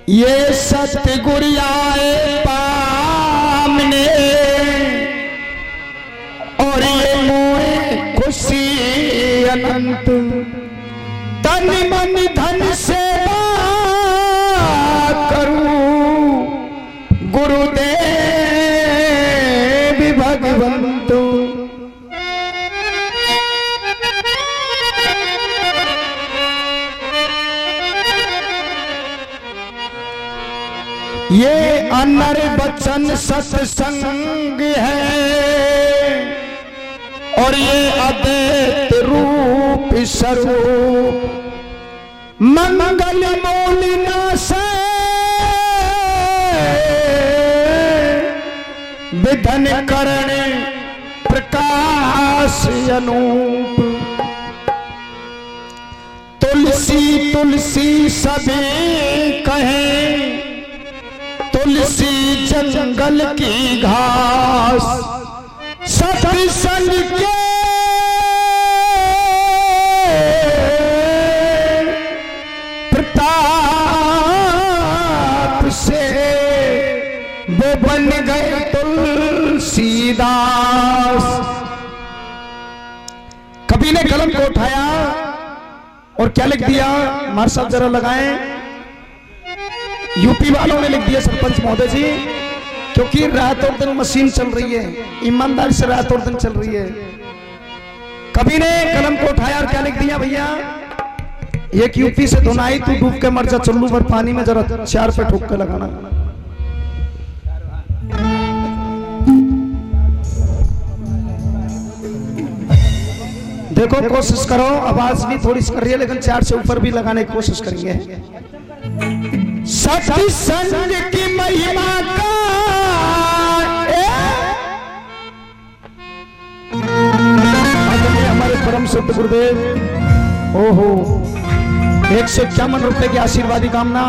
ये सतगुरु आए पामने और ये मोए खुशी अनंत तन मन धन से करूं गुरुदेव भगवंत। ये अनर बचन सत्संग है और ये अद्वैत रूप स्वरूप मंगल मूल नासे विधन करण प्रकाश अनूप। तुलसी तुलसी सभी कहें तुलसी जंगल की घास सत्संग के प्रताप से वो बन गए तुलसीदास। कवि ने कलम को उठाया और क्या लिख दिया, मार साहब जरा लगाएं। यूपी वालों ने लिख दिया सरपंच महोदय जी, क्योंकि रात और दिन मशीन चल रही है, ईमानदारी से रात और दिन चल रही है। कवि ने कलम को उठाया और क्या लिख दिया भैया, एक यूपी से धुनाई तू डूब के मर जा चुल्लू भर पानी में जरा 4 पे ठोक के लगाना। देखो कोशिश करो, आवाज भी थोड़ी सी कर रही है लेकिन 4 से ऊपर भी लगाने की कोशिश करेंगे। सत्संग की महिमा का हमारे परम सत्य गुरुदेव ओहो 151 रुपए की आशीर्वादी कामना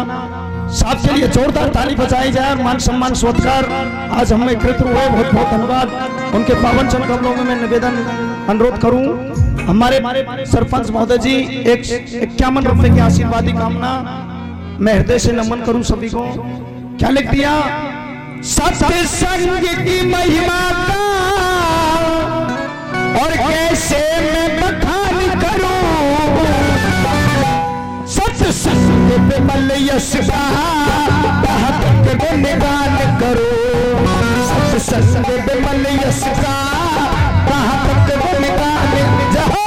साहब के लिए जोरदार ताली बजाई जाए। मान सम्मान स्वतकार आज हमें कृत हुए, बहुत बहुत धन्यवाद। उनके पावन चरण कमलों में मैं निवेदन अनुरोध करूं, हमारे सरपंच महोदय जी 51 रुपए की आशीर्वादी कामना मैं हृदय से नमन करूं सभी को। क्या लिख दिया, सत्संग की महिमा का और कैसे मैं बखान करूं, सत्संग पे मल यश गुणगान करो, सत्संग पे मल यश गुणगान जहो।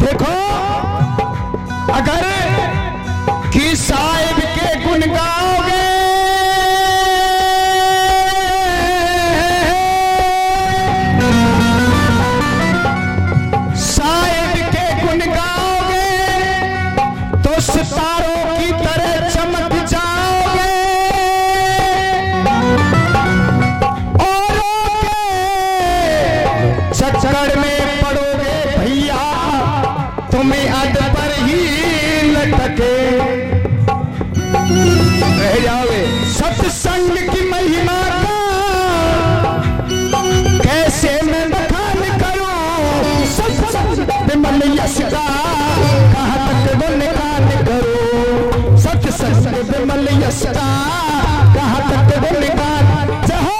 देखो अगर कि साहिब के गुण गाओगे साहिब के गुण गाओगे तो सितारों की तरह चमक जाओगे, औरों के चक्कर में पड़ोगे भैया तुम्हें अद पर ही लटके रह जाओगे। सत्संग की महिमा का कैसे मैं बखान करूं, सत्संग विमल यश का कहां तक गुणगान करूं, सत्संग विमल यश का कहां तक गुणगान जहो।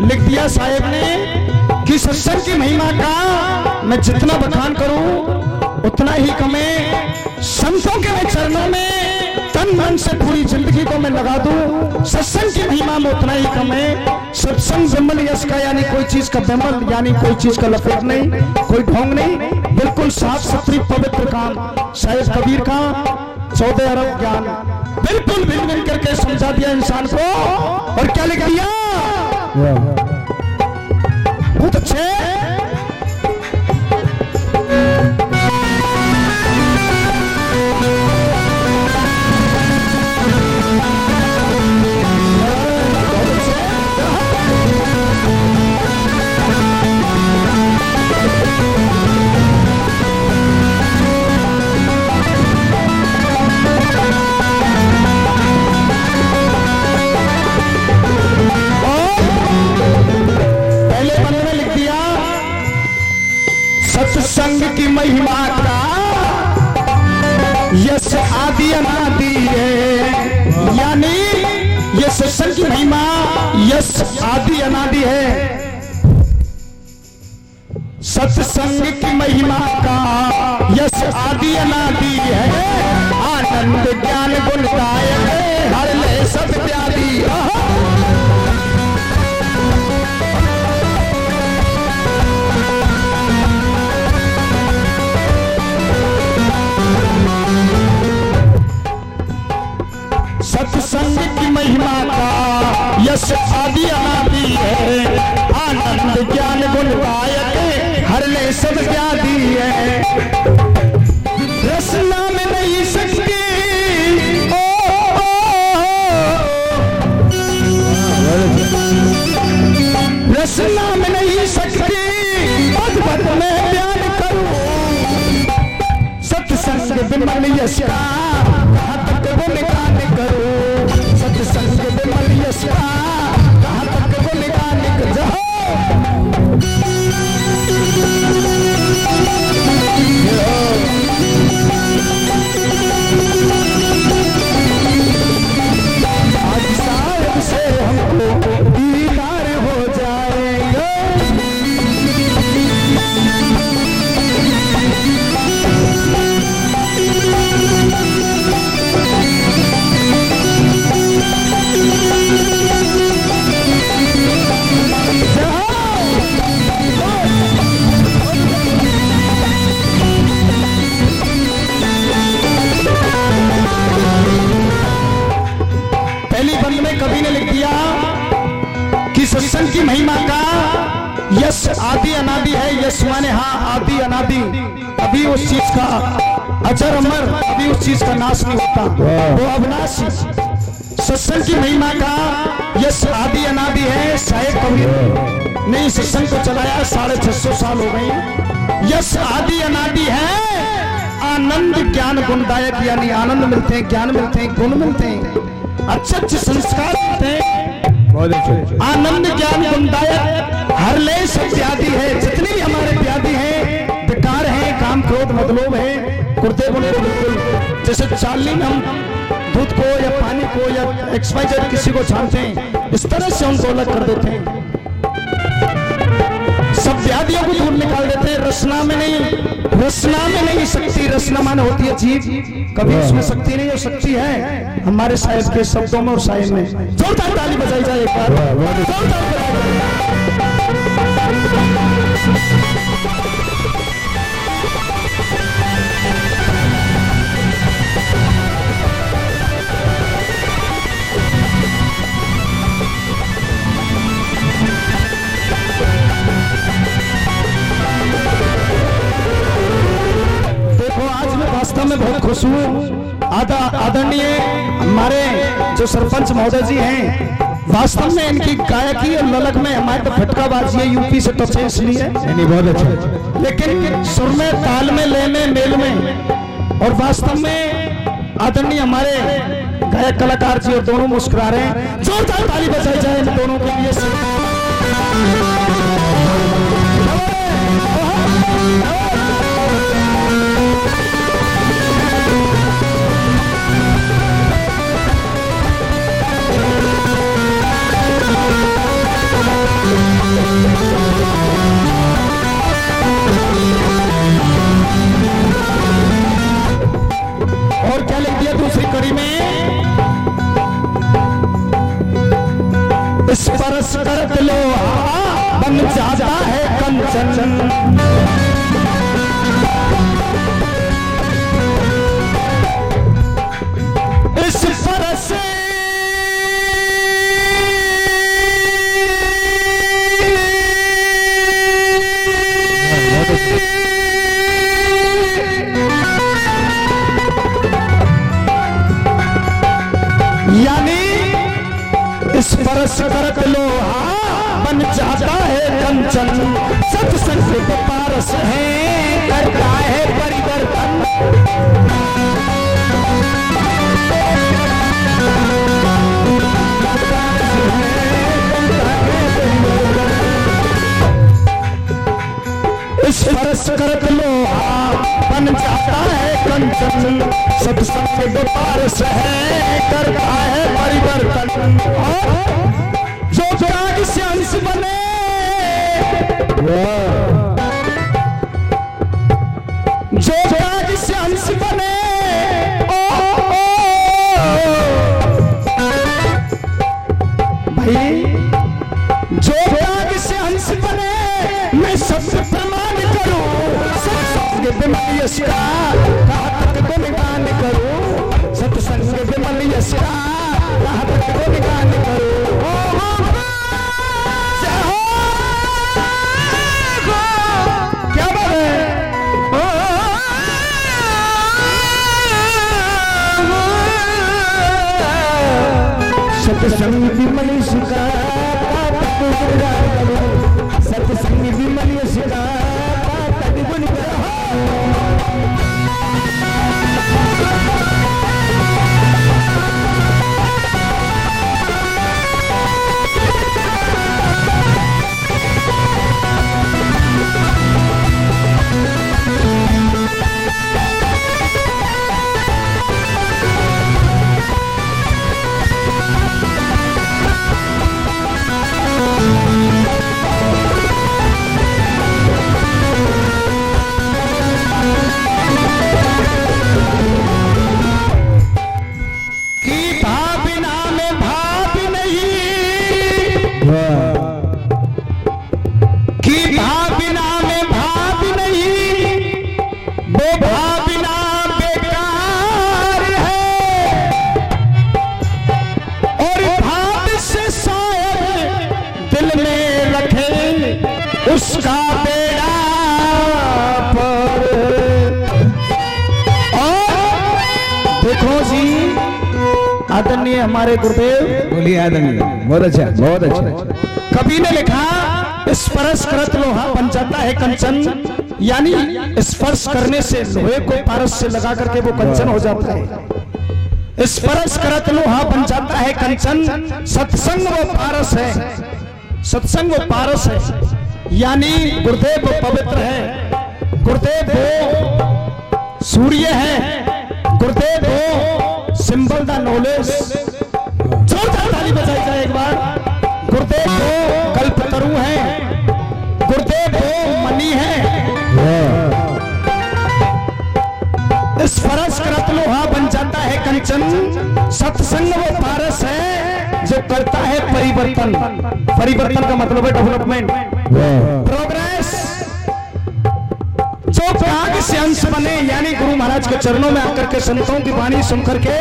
लिख दिया साहेब ने कि सत्संग की महिमा का मैं जितना बखान करूं उतना ही कम है। संतों के चरणों में तन मन से पूरी जिंदगी को मैं लगा दूं, सत्संग की महिमा में उतना ही कम है। सत्संग विमल यश का, यानी कोई चीज का विमल, यानी कोई चीज का लपेट नहीं, कोई ढोंग नहीं, बिल्कुल साफ सुथरी पवित्र काम। शायद कबीर का 14 अरब ज्ञान बिल्कुल भिन्न भिन्न करके समझा दिया इंसान को। और क्या लिख दिया, बहुत अच्छे। सत्संग की महिमा का यश आदि अनादि है, यानी ये सत्संग की महिमा यश आदि अनादि है। सत्संग की महिमा का यश आदि अनादि है, आनंद ज्ञान गुणदायक हर ले सब व्याधि। सत्संग की महिमा का यश आदि अनादि है, आनंद ज्ञान गुणदायक हर ले सब व्याधि है। रसना में नहीं सकती रसना में नहीं सकती, पद पद में बयान करूं। सत्संग विमल यश का कहाँ तक गुणगान करूं, सत्संग विमल यश का कहाँ तक गुणगान करूं। आज साहिब से हमको दीदार हो जाएगा। पहली बंद में कवि ने लिख दिया कि सत्संग की महिमा का यश आदि अनादि है। यश माने हाँ, आदि अनादि, अभी उस चीज का अजर अमर, अभी उस चीज का नाश नहीं होता, वो अविनाशी। सत्संग की महिमा का यश आदि अनादि है। शायद कबीर ने सत्संग को चलाया 650 साल हो गए। यश आदि अनादि है, आनंद ज्ञान गुणदायक, यानी आनंद मिलते हैं, ज्ञान मिलते हैं, गुण मिलते हैं, अच्छे अच्छे संस्कार मिलते हैं। आनंद ज्ञान गुणदायक हर ले सब व्याधि है। जितनी भी हमारे व्याधि हैं, विकार हैं, काम क्रोध मतलोभ है, कुर्ते को बिल्कुल जैसे चालनी में हम दूध को या पानी को या XYZ किसी को छानते हैं, इस तरह से उनको अलग कर देते हैं, सब व्याधियों को दूर निकाल देते हैं। रसना में नहीं, रसना में नहीं शक्ति, रसना माने होती है जीव, कभी उसमें शक्ति नहीं हो, शक्ति है हमारे साहिब के शब्दों में और साहिब में। जोरदार ताली बजाई जाए एक बार, जोरदार वास्तव में बहुत खुश हूँ। आदरणीय हमारे जो सरपंच महोदय जी हैं, वास्तव में इनकी गायकी और ललक में हमारे तो फटकाबाजी है, यूपी से तो इसलिए बहुत अच्छा, लेकिन सुर में, ताल में, लय में, मेल में, और वास्तव में आदरणीय हमारे गायक कलाकार जी और दोनों मुस्कुरा रहे हैं। जोरदार ताली बजाई जाए इन दोनों के लिए। और क्या लिख दिया दूसरी कड़ी में, यानी स्पर्श करत लोहा बन जाता है कंचन, सत्संग के पारस है करता है परिवर्तन। स्पर्श करत लोहा बन जाता है कंचन, सत्संग के पारस है करता है परिवर्तन। और जो त्याग से अंश बने, जो त्याग से अंश बने, भाई जो त्याग से अंश बने, मैं सबसे प्रमाण करूं, सत्संग विमल यश का कहाँ तक गुणगान करूं, सत्संग विमल यश का कहाँ तक गुणगान करूं। क्या बात है, सत्संग विमल यश का सत्संग विमल यश का तद गुण उसका बेड़ा पर। और देखो जी, आदरणीय हमारे गुरुदेव, बोलिए आदरणीय, बहुत अच्छा, बहुत अच्छा। कवि ने लिखा स्पर्श करत लोहा बन जाता है कंचन, यानी स्पर्श करने से लोहे को पारस से लगा करके वो कंचन हो जाता है। स्पर्श करत लोहा बन जाता है कंचन, सत्संग वो पारस है, सत्संग वो पारस है। यानी गुरुदेव पवित्र है, गुरुदेव वो सूर्य है, गुरुदेव वो सिंबल द नॉलेज। जोरदार ताली बजाई जाए एक बार। गुरुदेव वो कल्पतरु है, गुरुदेव वो मणि है। स्पर्श करत लोहा बन जाता है कंचन, सत्संग वो पारस है जो करता है परिवर्तन। परिवर्तन का मतलब है डेवलपमेंट, प्रोग्रेस। जो त्याग से अंश बने, यानी गुरु महाराज के चरणों में आकर के संतों की वाणी सुनकर के,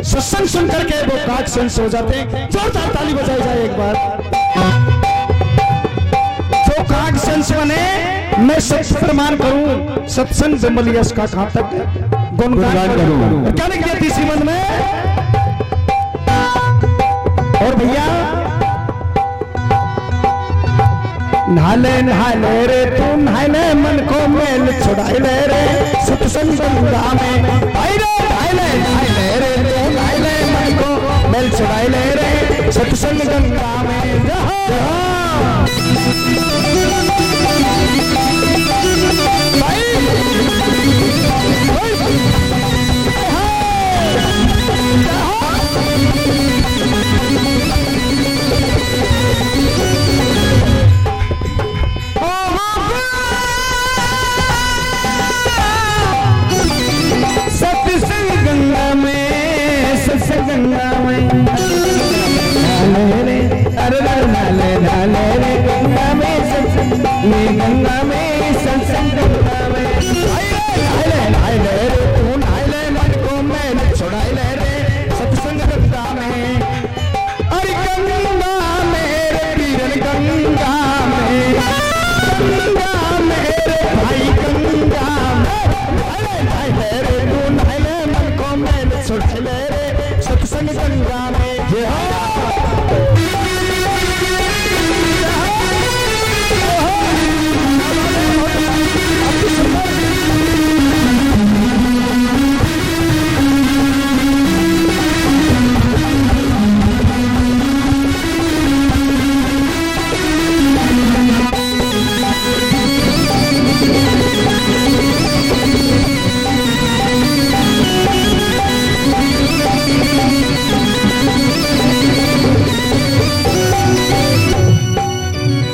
सत्संग सुनकर के वो त्याग से अंश हो जाते हैं। जोरदार ताली बजाई जाए एक बार। जो त्याग से अंश बने, मैं सत्य प्रमाण करूं, सत्संग विमल यश का कहां तक गुणगान करूं। क्या लिख दिया तीसरी बंद में। और भैया नहाले नहाले रे तू, नहाले मन को मेल छुड़ाई ले रे, सत्संग गंगा में आई रे। नहाले नहाले रे तू, नहाले मन को मेल छुड़ाई ले रे, सत्संग गंगा में गंगा में सत्संग गंगा में तू नहाले मन को मैल छुड़ाई ले रे, सत्संग गंगा में। अरे गंगा मेरे पीरन गंगा में, गंगा मेरे भाई गंगा में। तू नहाले मन को मैल छुड़ाई ले रे, सत्संग गंगा में जय हो।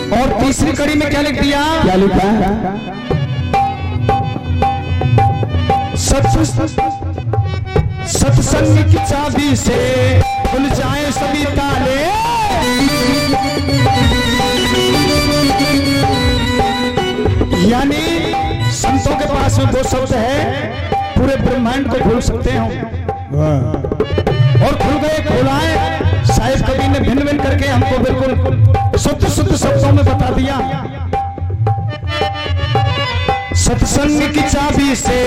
और तीसरी कड़ी में क्या लिख दिया? क्या लिखा है? सत्संग की चाबी से खुल जाए सभी ताले। यानी संतों के पास में वो शब्द है पूरे ब्रह्मांड को खोल सकते हैं हम। और खुल गए खोलाए शायद कवि ने भिन्न भिन्न करके हमको बिल्कुल शुद्ध शुद्ध शब्दों में बता दिया। सत्संग की चाबी से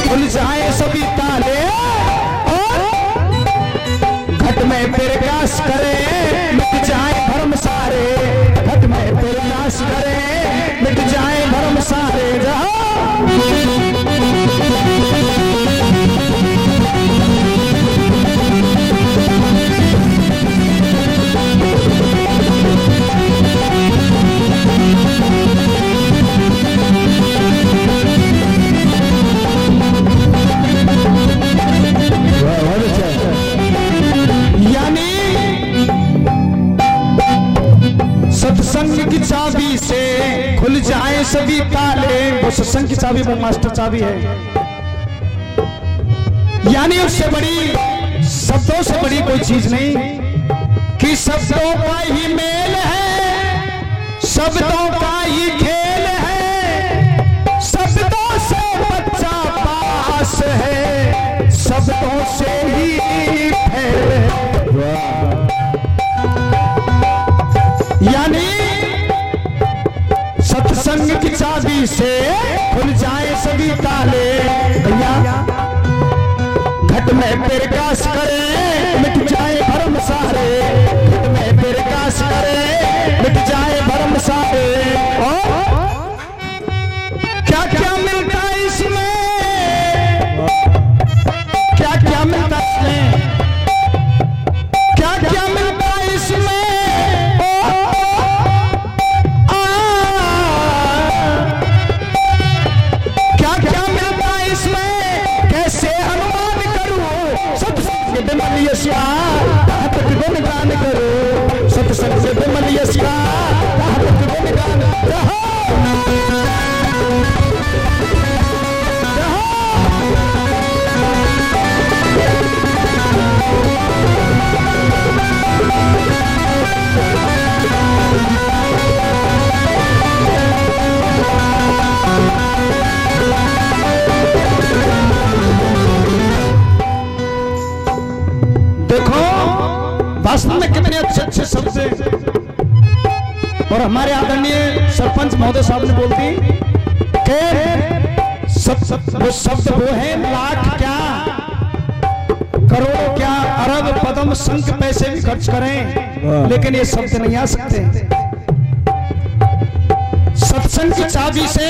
खुल जाए सभी ताले और घट में प्रकाश करे मिट जाए भरम सारे। घट में प्रकाश करे मिट जाए भरम सारे। सत्संग की चाबी से खुल जाए सभी ताले। वो सत्संग की चाबी वो मास्टर चाबी है। यानी उससे बड़ी शब्दों से बड़ी कोई चीज नहीं कि शब्दों का ही मेल है, शब्दों का ही खेल है, शब्दों से बच्चा पास है, शब्दों से ही फैल है। यानी सत्संग की चाबी से खुल जाए सभी ताले। भैया घट में प्रकाश करे मिट जाए भरम सारे। घट में प्रकाश करे मिट जाए भरम सारे। और क्या क्या मिलता है इसमें? क्या क्या मिलता है इसमें? क्या क्या मिलता है इसमें? गुणगान करो सत्संग से बिमलियस्का गुणगान रहो। देखो वास्तव में कितने अच्छे अच्छे शब्द हैं। और हमारे आदरणीय सरपंच महोदय साहब ने बोल दी कि वो शब्द वो है लाख क्या करोड़ क्या अरब पदम संख पैसे भी खर्च करें लेकिन ये शब्द नहीं आ सकते। सत्संग की चाबी से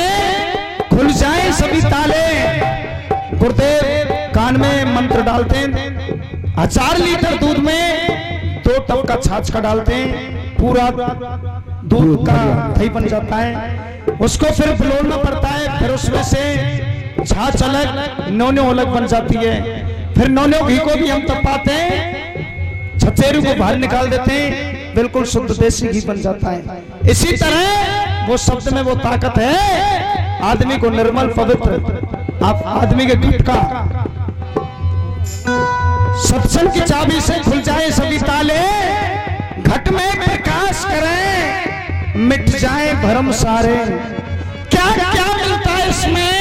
खुल जाए सभी ताले। गुरुदेव कान में मंत्र डालते हैं, 1000 लीटर दूध में 2 टप का छाछ का डालते हैं, पूरा दूध का दही बन जाता है। उसको फिर फुलोना पड़ता है, फिर उसमें से छाछ अलग नौनो अलग बन जाती है। फिर नौनो घी को भी हम तपाते हैं, छचेरू को बाहर निकाल देते हैं, बिल्कुल शुद्ध देसी घी बन जाता है। इसी तरह वो शब्द में वो ताकत है आदमी को निर्मल पवित्र आप आदमी के घट का। सत्संग की चाबी से खुल जाए सभी ताले, घट में प्रकाश करें मिट जाए भरम सारे। क्या क्या मिलता है इसमें?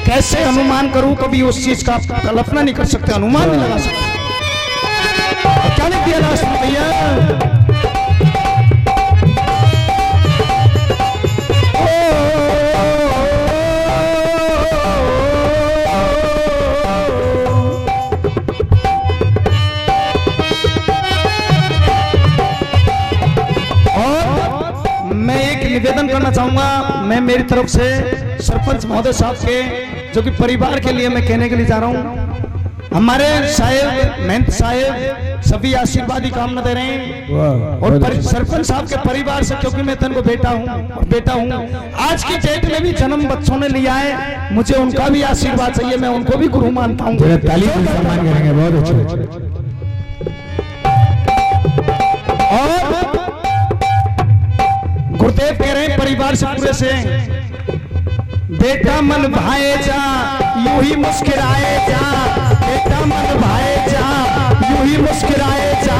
कैसे अनुमान करूं? कभी उस चीज का कल्पना नहीं कर सकते, अनुमान नहीं लगा सकते। क्या लिख दिया लास्ट में भैया? देना चाहूंगा मैं मेरी तरफ से सरपंच महोदय साहब के, जो कि परिवार के लिए मैं कहने के लिए जा रहा हूं। हमारे साहेब महंत साहेब सभी आशीर्वाद की कामना दे रहे हैं और सरपंच साहब के परिवार से, क्योंकि मैं तन को बेटा हूं। आज की डेट में भी जन्म बच्चों ने लिया है, मुझे उनका भी आशीर्वाद चाहिए, मैं उनको भी गुरु मानता हूं। ताली से सम्मान करेंगे, बहुत अच्छा। और गुरुदेव कह रहे हैं परिवार से पूरे से, बेटा मन भाए जा यूं ही मुस्कुराए जा, बेटा मन भाए जा यूं ही मुस्कुराए जा,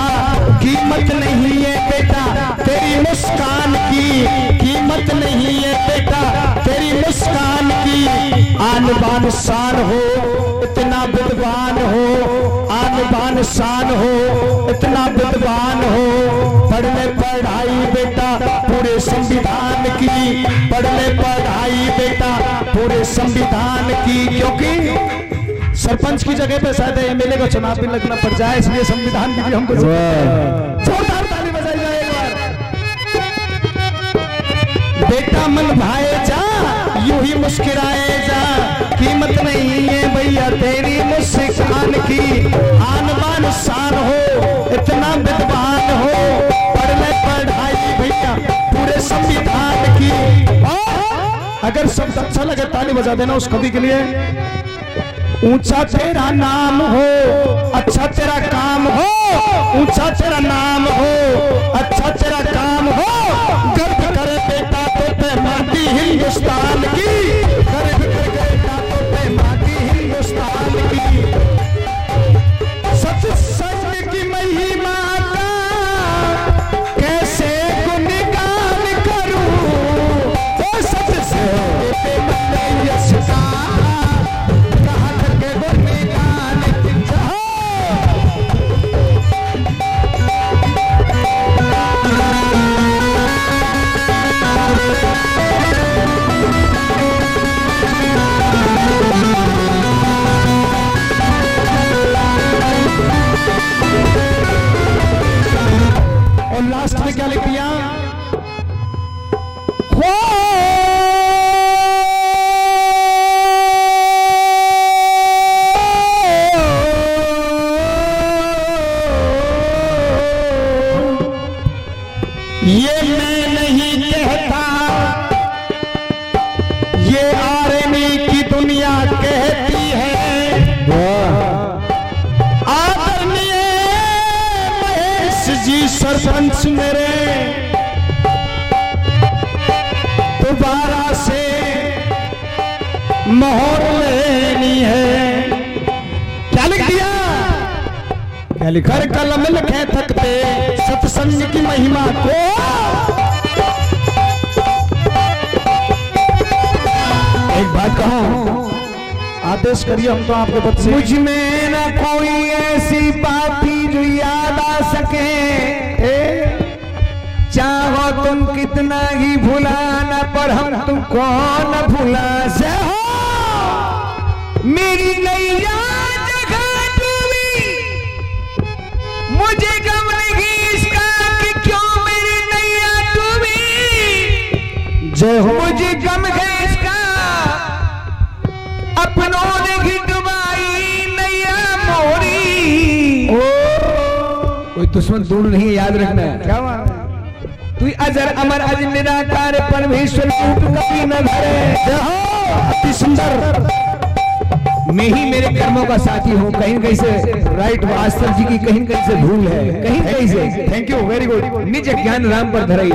कीमत नहीं है बेटा तेरी मुस्कान की, कीमत नहीं है बेटा तेरी मुस्कान की, आन बान शान हो इतना विद्वान हो, आन बान शान हो इतना विद्वान हो, पढ़ ले पढ़ाई बेटा पूरे संविधान की, पढ़ ले पढ़ाई बेटा पूरे संविधान की, क्योंकि सरपंच की जगह पे शायद एमएलए का चुनाव भी लगना पड़ जाए, इसलिए संविधान की भी हमको जोरदार ताली बजाई जाए एक बार। बेटा मन भाए जा यूं ही मुस्कुराए जा, कीमत नहीं है भैया तेरी मुस्कान की, आन बान शान हो इतना विद्वान हो, पढ़ ले पढ़ाई भैया पूरे संविधान की। अगर शब्द अच्छा लगे ताली बजा देना उस कवि के लिए। ऊंचा तेरा नाम हो अच्छा तेरा काम हो, ऊंचा तेरा नाम हो अच्छा तेरा काम हो, गर्व करे बेटा तो पे माटी हिंदुस्तान की, गर्व करे बेटा तो पे माटी हिंदुस्तान की, सत्संग की महिमा का कैसे गुणगान करूं, ओ सबसे पे मन यश का लास्ट में क्या लिख दिया, ये मैं नहीं कहता, ये आर्मी की दुनिया कहती है, आदरणीय महेश जी सरपंच मेरे दोबारा से मोहर लेनी है। क्या लिख दिया, क्या लिखा? कर कलम लिखे थकते सत्संग की महिमा को, एक बात कहूं, आदेश करिए हम तो आपके पद से, मुझ में न कोई ऐसी बाती जो याद आ सके, चाहो तुम कितना ही भुलाना पर हम तुमको न भुला से हो, मेरी नैया जगह डूबी मुझे गम नहीं इसका कि क्यों मेरी नैया डूबी, जय हो मुझे गम है इसका अपनों ने ही डुबाई नैया मोरी। कोई दुश्मन दूर नहीं है, याद रखना है। क्या बात है, तू अजर अमर अज निराकार परमेश्वर रूप कभी न धरे, अति सुंदर। मैं ही मेरे कर्मों का साथी हूँ, कहीं कहीं से राइट वास्तव जी की कहीं कहीं से भूल है, कहीं कहीं से। Thank you, very good. निज ज्ञान राम पर धराई।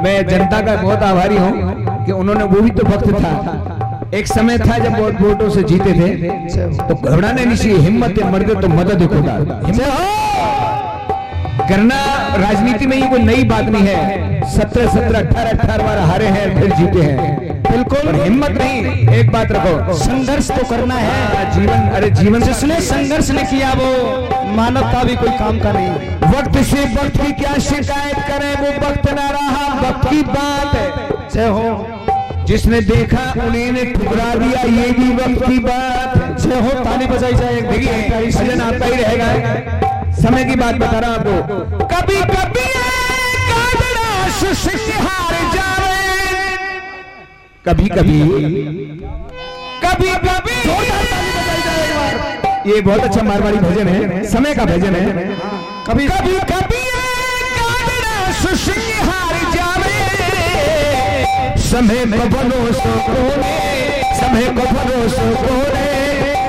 मैं जनता का बहुत आभारी हूँ कि उन्होंने, वो भी तो वक्त था, एक समय था जब बहुत वोटों से जीते थे, तो घबराने नहीं चाहिए, हिम्मत है मर्द तो मदद खुदा। करना राजनीति में ये कोई नई बात नहीं है, 17 18 बार हारे हैं फिर जीते हैं, बिल्कुल हिम्मत नहीं। एक बात रखो, संघर्ष तो करना है जीवन, अरे जीवन जिसने संघर्ष नहीं किया वो मानवता भी कोई काम का नहीं। वक्त से वक्त की क्या शिकायत करें, वो वक्त ना रहा, वक्त की बात है। जय हो, जिसने देखा उन्हें ने ठुकरा दिया, ये भी वक्त की बात है। जय हो, ताली बजाई जाए। देखिए भजन आता ही रहेगा, समय की बात बता रहा हूं आपको। कभी कभी हार जावे कभी कभी कभी कभी ये बहुत अच्छा मारवाड़ी भजन है, समय का भजन है। कभी कभी कभी सुसिंहार जावे समय को भरोसो कोने, समय को भरोसो कोने,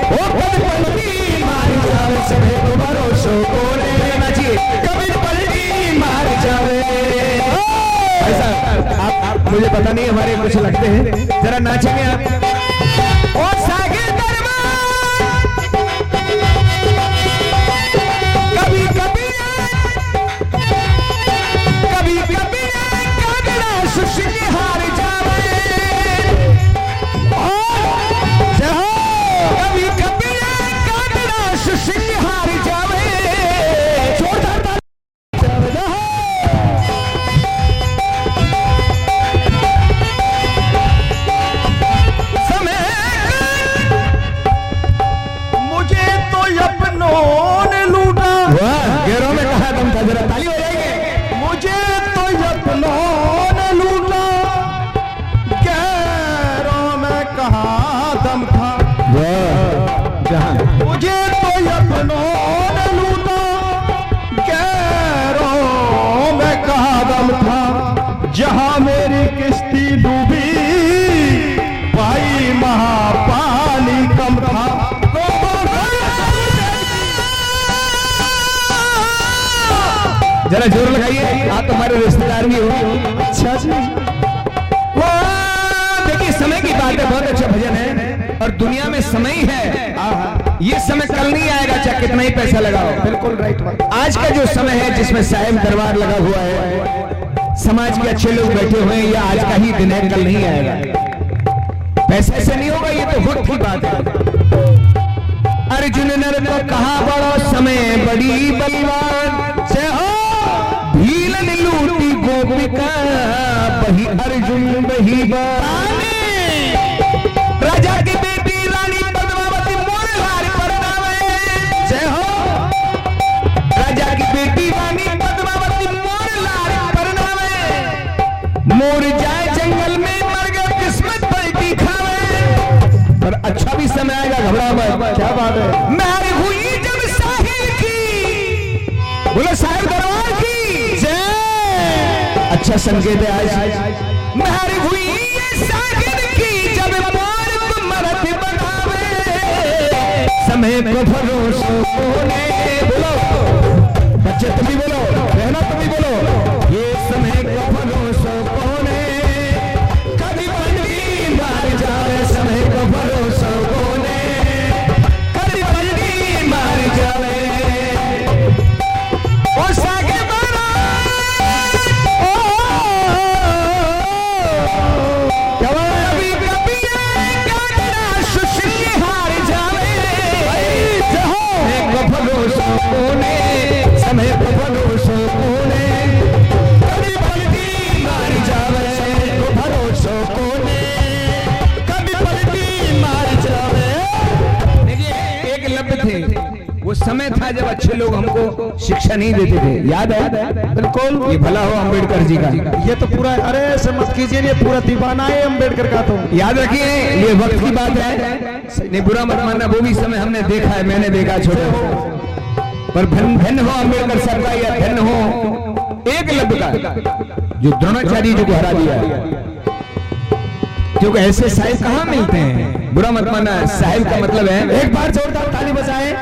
ओ पलटी मार जावे समय को भरोसो कोने, नाचिए कभी पलटी मार जावे। ऐसा आप मुझे पता नहीं, हमारे कुछ लगते हैं, जरा नाचेंगे आप। ओ सागे दरबार कभी कभी कभी कभी कागड़ा सुसिंहार जावे, कभी कभी कागड़ा सुसिंहार जावे। मुझे तो अपनों ने लूटा, गेरों में कहा दम था, जरा ताली हो जाएगी। मुझे तो अपनों ने लूटा, गैरों में कहा दम था। मुझे तो अपनों ने लूटा, गैरों में कहा दम था। जहां मेरी किश्ती डूबी, भाई महापानी कम था। जरा जोर लगाइए, आप तुम्हारे रिश्तेदार भी हो। अच्छा जी, देखिए समय की बात है, बहुत अच्छा भजन है, और दुनिया में समय ही है। ये समय कल नहीं आएगा, चाहे कितना ही पैसा लगाओ। बिल्कुल राइट बात। आज का जो समय है जिसमें साहिब दरबार लगा हुआ है, समाज के अच्छे लोग बैठे हुए हैं, ये आज का ही दिन है, कल नहीं आएगा। पैसे से नहीं होगा, ये तो वक्त की बात है। अर्जुन नर तो कहा बड़ो समय बड़ी बलवान से हो, भीलन लूटी गोपिका बही अर्जुन बही बानी, राजा की बेटी रानी पद्मावती मोर लाल परनावे से हो, राजा की बेटी रानी पद्मावती मोर लाल परनावे, मोर जाए जंगल में मर गए किस्मत पलटी खावे। पर अच्छा भी समय आएगा, घबरा मत। क्या बात है। मैं हुई जब साहिब की, बोलो साहिब दरबार की जय। अच्छा संकेत है आज। मैं हुई ये साहिब की जब मोर मरत बनावे, समय को भरोसो कोने, बोलो बच्चे तुम भी बोलो, बहना तुम भी बोलो, ये समय को भरोसो कोने, कभी पलटी मार जावे समय को भरोसो कोने, कभी पलटी मार जावे। ओ सागे मारा, ओ क्या कभी कभी कागड़ा सुसिंहार जावे, समय को भरोसो कोने, समय को भरोसो कोने, कभी पलटी मार जावे, को भरोसो कोने, कभी पलटी मार जावे। देखिए एक लब्ध थे, वो समय था जब अच्छे लोग हमको शिक्षा नहीं देते थे, याद है? बिल्कुल। ये भला हो अंबेडकर जी का, ये तो पूरा, अरे ऐसे मत कीजिए, ये पूरा दीवाना है अंबेडकर का। तो याद रखिए ये वक्त की बात है, नहीं बुरा मत मानना, वो भी समय हमने देखा है, मैंने देखा छोटे, पर धन्य हो अंबेडकर साहब का, या धन्य हो एक लब्ध का जो द्रोणाचार्य जी को हरा दिया, क्योंकि ऐसे साहिब कहाँ मिलते हैं। बुरा मत मानना, साहिब का मतलब है, एक बार जोरदार ताली बजाएं,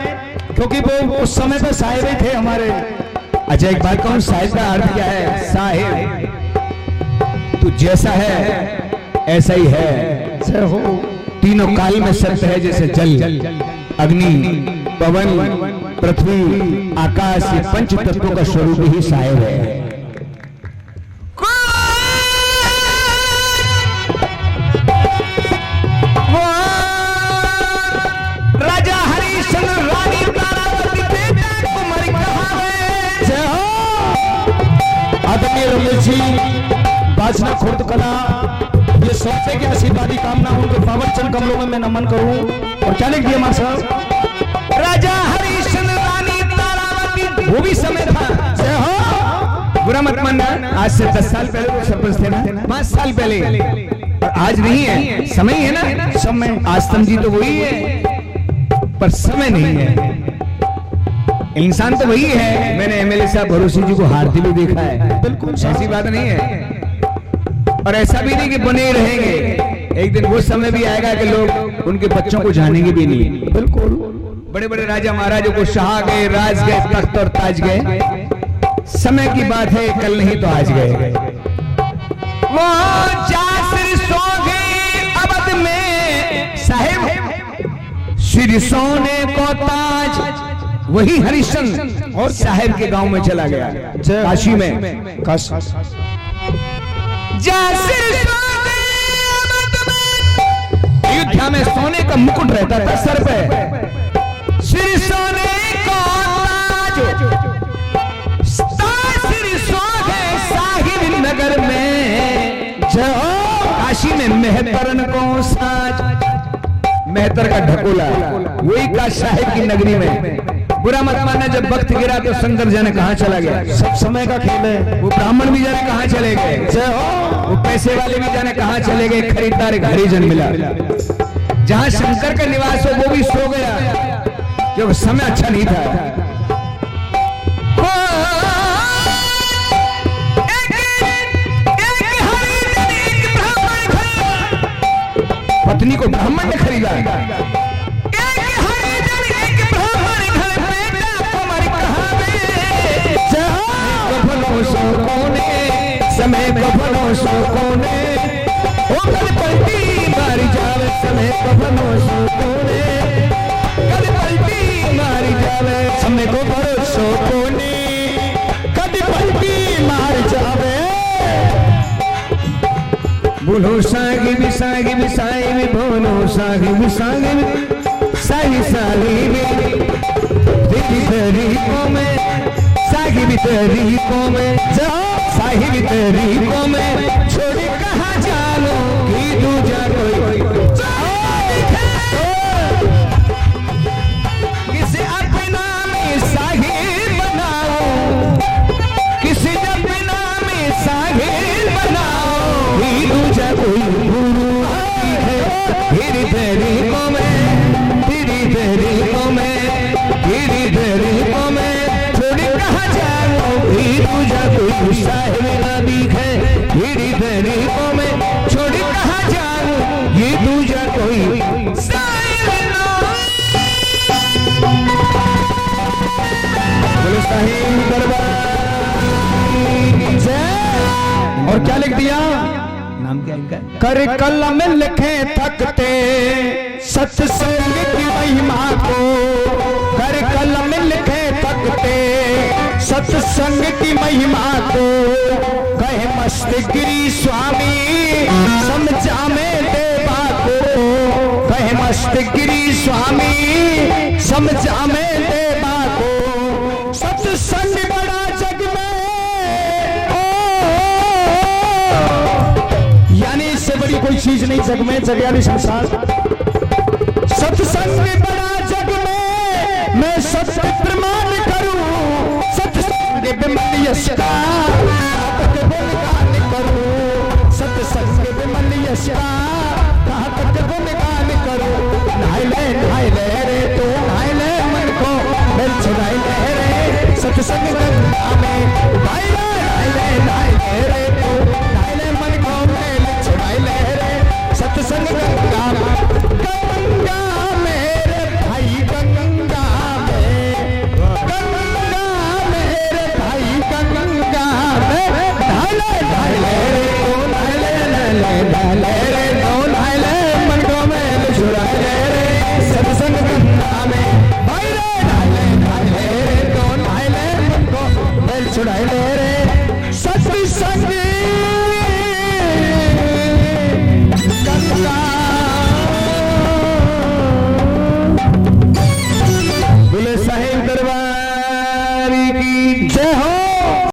क्योंकि वो उस समय पे साहिब ही थे हमारे। अच्छा एक बात कहूं, साहिब का अर्थ क्या है? साहिब तू जैसा है ऐसा ही है, जय हो। तीनों काल में सत्य है, जैसे जल, अग्नि, पवन, पृथ्वी, आकाश, ये पंच तत्वों का स्वरूप ही साहिब है। राजा हरिश्चंद्र रानी तारावती बेटा कुमारी कहावे, जय हो। आदरणीय रमेश जी, बाजना खुर्द कला, ये सौंपे के आशीर्वादी कामना उनके पावन चरण कमलों में मैं नमन करूं। और क्या लिख दिया मां साहब? राजा हरिश्चंद्र रानी तारावती, वो भी समय था, जय हो। बुरा मत मानना, आज से 10 साल पहले वो सरपंच थे ना, 5 साल पहले और आज नहीं है, समय है ना, समय। आस्तम जी तो वही है पर समय नहीं है। इंसान तो वही है। मैंने एमएलए साहब भरोसी जी को हारते भी देखा है, बिल्कुल ऐसी बात नहीं है। और ऐसा भी नहीं कि बने ही रहेंगे, एक दिन वो समय भी आएगा कि लोग उनके बच्चों को जानेंगे भी नहीं। बिल्कुल। बड़े बड़े राजा महाराजों को शाह गए, राज गए, तख्त और ताज गए, समय की बात है, कल नहीं तो आज गए। वो जासिर सो गए अवध में साहिब, श्री सोने को ताज, वही हरिश्चंद्र और साहिब के गांव में चला गया, काशी में। काशी। जासिर सो गए अवध में, अयोध्या में सोने का मुकुट रहता था सर पे, श्री सोने को ताज, श्री सो गए साहिब नगर में, काशी में मेहतरन को साज, मेहतर का ढकोला, वही काश साहिब की नगरी में। बुरा मत मानना, जब वक्त गिरा तो शंकर जाने कहां चला गया। सब समय का खेल है। वो ब्राह्मण भी जाने कहां चले गए, वो पैसे वाले भी जाने कहां चले गए, खरीदार एक हरिजन मिला। जहां शंकर का निवास हो वो भी सो गया, क्योंकि समय अच्छा नहीं था। पत्नी को ब्राह्मण ने खरीदा, समय कफनों सोने, ओ कल पलटी मारी जावे, समय कफनों सोने, कल पलटी मारी जावे, समय को भरोसो कोने, कभी पलटी मार जावे। बोलो सागी भी सागी भी साई भी, बोलो सागी भी सागी भी सागी सागी भी, तेरी तरीकों में सागी भी तरीकों में, साही भी तरीकों में, छोड़ी कहाँ जानो कि दूजा कोई, किसी अपना में साहिल बनाओ, किसी अपना में साहिल बनाओ, कि दूजा कोई गुरु है, तेरी तरीकों में, तेरी तरीकों में, तेरी तरीकों में, छोड़ी कहाँ जानो कि दूजा कोई साहिल ना दिखे, तेरी तरीकों में, छोड़ी कहाँ जानो ये दूजा कोई साहिल ना। बोलो साहिल दरबार की जय। और क्या लिख दिया? नाम क्या इनका? कर कलम लिखे थकते सत्संग की महिमा को, कर कलम लिखे थकते सत्संग की महिमा को, कहे मस्त गिरी स्वामी समझा में देवा को, कहे मस्त गिरी स्वामी समझा में देवा को, सत्संग बड़ा जग में, यानी इससे बड़ी कोई चीज नहीं जग में, जग यानी संसार। सत्संग बड़ा जग में, मैं सत्य प्रमाण करूं, सत्संग विमल यश का कहाँ तक गुणगान करूं, सत्संग विमल यश का कहाँ तक गुणगान करूं। नहाय ले रे तू, नहाय ले मन को मिल छुड़ाई ले रे, सत्संग गंगा में भाई नहाय ले रे तू, नहाय ले मन को मिल छुड़ाई ले रे, सत्संग गंगा मेरे भाई, गंगा में, गंगा मेरे भाई, गंगा में नहाय ले रे तू, नहाय ले रे तू, नहाय ले मन को मिल छुड़ाई ले रे, सत्संग गंगा में भाई रे, नहाय ले रे तू, नहाय ले मन को मिल छुड़ाई ले रे,